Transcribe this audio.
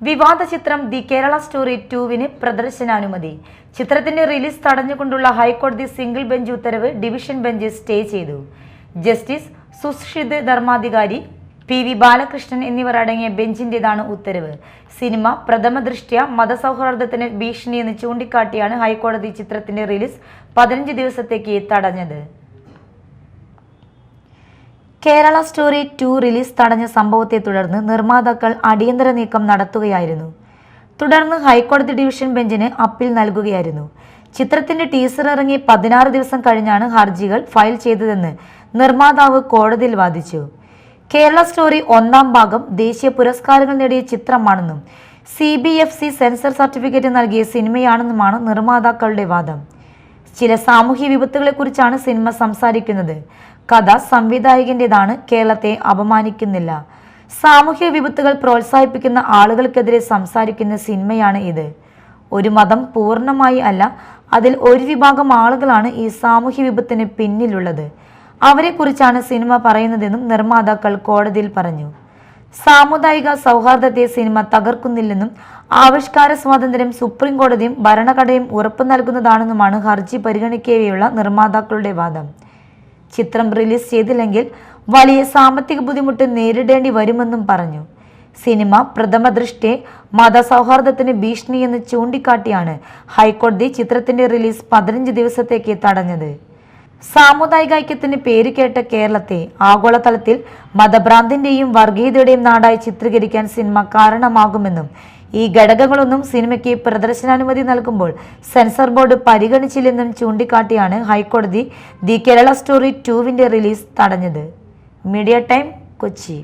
വിവാദ ചിത്രം the Kerala story 2-വിന് പ്രദർശനാനുമതി. ചിത്രത്തിന്റെ റിലീസ് തടഞ്ഞുകൊണ്ടുള്ള ഹൈക്കോടതി സിംഗിൾ ബെഞ്ച് ഉത്തരവ് ഡിവിഷൻ ബെഞ്ച് സ്റ്റേ ചെയ്തു. Justice സുഷിത് Dharmadhikari, P V Balakrishnan എന്നിവർ അടങ്ങിയ ബെഞ്ചിന്റേതാണ് ഉത്തരവ്. സിനിമ പ്രഥമദൃഷ്ട്യാ മതസൗഹാർദ്ദത്തിന് ഭീഷണിയെന്ന് ചൂണ്ടിക്കാട്ടിയാണ് ഹൈക്കോടതി ചിത്രത്തിന്റെ റിലീസ് 15 ദിവസത്തേക്ക് തടഞ്ഞത്. കേരള സ്റ്റോറി 2 റിലീസ് തടഞ്ഞ സംഭവത്തെ തുടർന്ന് നിർമ്മാതാക്കൾ അടിയന്തര നീക്കം നടത്തുകയായിരുന്നു. തുടർന്ന് ഹൈക്കോടതി ഡിവിഷൻ ബെഞ്ചിന് അപ്പീൽ നൽകുകയായിരുന്നു. ചിത്രത്തിന്റെ ടീസർ ഇറങ്ങി 16 ദിവസം കഴിഞ്ഞാണ് ഹർജികൾ ഫയൽ ചെയ്തതെന്ന് നിർമ്മാതാവ് കോടതിയിൽ വാദിച്ചു. കേരള സ്റ്റോറി 1-ാം ഭാഗം ദേശീയ പുരസ്കാരങ്ങൾ നേടിയ ചിത്രമാണെന്നും CBFC സെൻസർ സർട്ടിഫിക്കറ്റ് നൽകിയ സിനിമയാണെന്നുമാണ് നിർമ്മാതാക്കളുടെ വാദം. ചില സാമൂഹ്യ വിപത്തുകളെക്കുറിച്ചാണ് സിനിമ സംസാരിക്കുന്നത്. കഥ സംവിധായകന്റേതാണ്, കേരളത്തെ അപമാനിക്കുന്നില്ല. സാമൂഹ്യ വിപത്തുകൾ പ്രോത്സാഹിപ്പിക്കുന്ന ആളുകൾക്കെതിരെ സംസാരിക്കുന്ന സിനിമയാണ് ഇത്. ഒരു മതം പൂർണ്ണമായി അല്ല, അതിൽ ഒരു വിഭാഗം ആളുകളാണ് ഈ സാമൂഹ്യ വിപത്തിന് പിന്നിലുള്ളത്. അവരെക്കുറിച്ചാണ് സിനിമ പറയുന്നതെന്നും നിർമ്മാതാക്കൾ കോടതിയിൽ പറഞ്ഞു. സാമുദായിക സൗഹാർദ്ദത്തെ സിനിമ തകർക്കുന്നില്ലെന്നും ആവിഷ്കാര സ്വാതന്ത്ര്യം സുപ്രീം കോടതിയും ഭരണഘടനയും ഉറപ്പു നൽകുന്നതാണെന്നുമാണ് ഹർജി പരിഗണിക്കവെയുള്ള നിർമ്മാതാക്കളുടെ വാദം. ചിത്രം റിലീസ് ചെയ്തില്ലെങ്കിൽ വലിയ സാമ്പത്തിക ബുദ്ധിമുട്ട് നേരിടേണ്ടി വരുമെന്നും പറഞ്ഞു. സിനിമ പ്രഥമദൃഷ്ട്യാ മതസൗഹാർദ്ദത്തിന് ഭീഷണിയെന്ന് ചൂണ്ടിക്കാട്ടിയാണ് ഹൈക്കോടതി ചിത്രത്തിന്റെ റിലീസ് 15 ദിവസത്തേക്ക് തടഞ്ഞത്. സാമുദായിക ഐക്യത്തിന് പേരുകേട്ട കേരളത്തെ ആഗോളതലത്തിൽ മതഭ്രാന്തിന്റെയും വർഗീയതയുടെയും നാടായി ചിത്രീകരിക്കാൻ സിനിമ കാരണമാകുമെന്നും ഈ ഘടകങ്ങളൊന്നും സിനിമയ്ക്ക് പ്രദർശനാനുമതി നൽകുമ്പോൾ സെൻസർ ബോർഡ് പരിഗണിച്ചില്ലെന്നും ചൂണ്ടിക്കാട്ടിയാണ് ഹൈക്കോടതി ദി കേരള സ്റ്റോറി 2-വിന്റെ റിലീസ് തടഞ്ഞത്. Media time, Kochi.